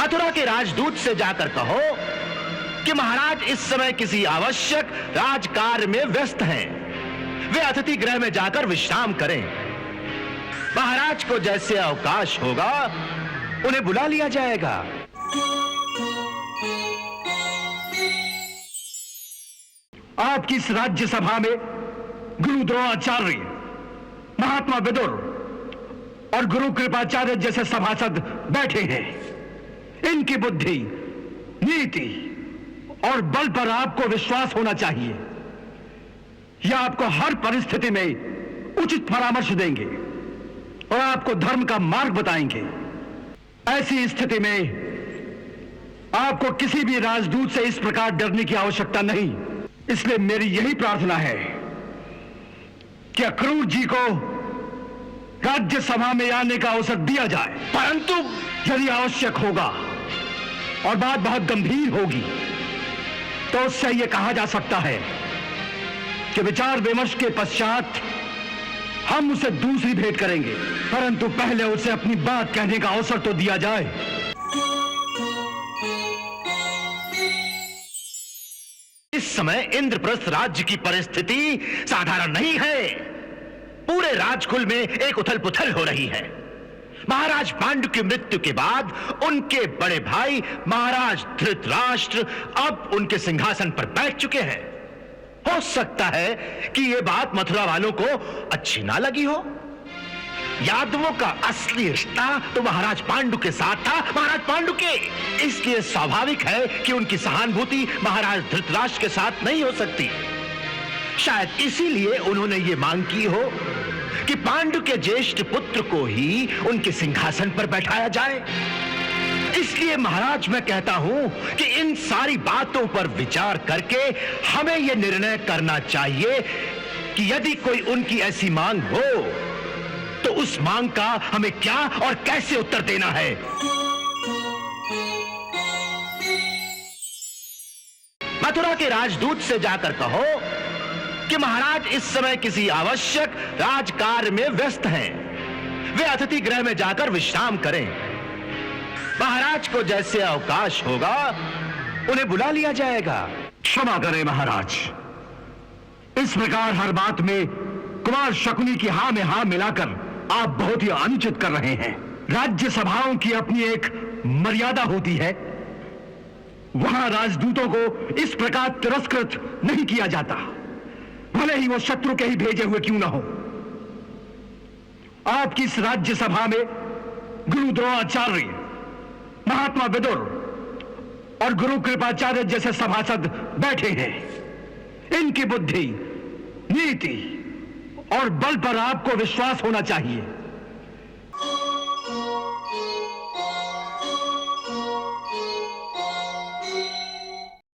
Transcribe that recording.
मथुरा के राजदूत से जाकर कहो कि महाराज इस समय किसी आवश्यक राजकार्य में व्यस्त हैं। वे अतिथि गृह में जाकर विश्राम करें। महाराज को जैसे अवकाश होगा उन्हें बुला लिया जाएगा। आपकी इस राज्यसभा में गुरु द्रोणाचार्य, महात्मा विदुर और गुरु कृपाचार्य जैसे सभासद बैठे हैं। इनकी बुद्धि, नीति और बल पर आपको विश्वास होना चाहिए। यह आपको हर परिस्थिति में उचित परामर्श देंगे और आपको धर्म का मार्ग बताएंगे। ऐसी स्थिति में आपको किसी भी राजदूत से इस प्रकार डरने की आवश्यकता नहीं। इसलिए मेरी यही प्रार्थना है कि अक्रूर जी को राज्यसभा में आने का अवसर दिया जाए, परंतु यदि आवश्यक होगा और बात बहुत गंभीर होगी तो उससे यह कहा जा सकता है कि विचार विमर्श के पश्चात हम उसे दूसरी भेंट करेंगे, परंतु पहले उसे अपनी बात कहने का अवसर तो दिया जाए। इस समय इंद्रप्रस्थ राज्य की परिस्थिति साधारण नहीं है। पूरे राजकुल में एक उथल पुथल हो रही है। महाराज पांडु की मृत्यु के बाद उनके बड़े भाई महाराज धृतराष्ट्र अब उनके सिंहासन पर बैठ चुके हैं। हो सकता है कि यह बात मथुरा वालों को अच्छी ना लगी हो। यादवों का असली रिश्ता तो महाराज पांडु के साथ था, महाराज पांडु के। इसलिए स्वाभाविक है कि उनकी सहानुभूति महाराज धृतराष्ट्र के साथ नहीं हो सकती। शायद इसीलिए उन्होंने ये मांग की हो कि पांडु के ज्येष्ठ पुत्र को ही उनके सिंहासन पर बैठाया जाए। इसलिए महाराज मैं कहता हूं कि इन सारी बातों पर विचार करके हमें यह निर्णय करना चाहिए कि यदि कोई उनकी ऐसी मांग हो तो उस मांग का हमें क्या और कैसे उत्तर देना है। मथुरा के राजदूत से जाकर कहो कि महाराज इस समय किसी आवश्यक राजकार्य में व्यस्त हैं। वे अतिथि गृह में जाकर विश्राम करें। महाराज को जैसे अवकाश होगा उन्हें बुला लिया जाएगा। क्षमा करें महाराज, इस प्रकार हर बात में कुमार शकुनी की हां में हां मिलाकर आप बहुत ही अनुचित कर रहे हैं। राज्य सभाओं की अपनी एक मर्यादा होती है। वहां राजदूतों को इस प्रकार तिरस्कृत नहीं किया जाता, भले ही वो शत्रु के ही भेजे हुए क्यों ना हो। आपकी इस राज्यसभा में गुरु द्रोणाचार्य, महात्मा विदुर और गुरु कृपाचार्य जैसे सभासद बैठे हैं। इनकी बुद्धि, नीति और बल पर आपको विश्वास होना चाहिए।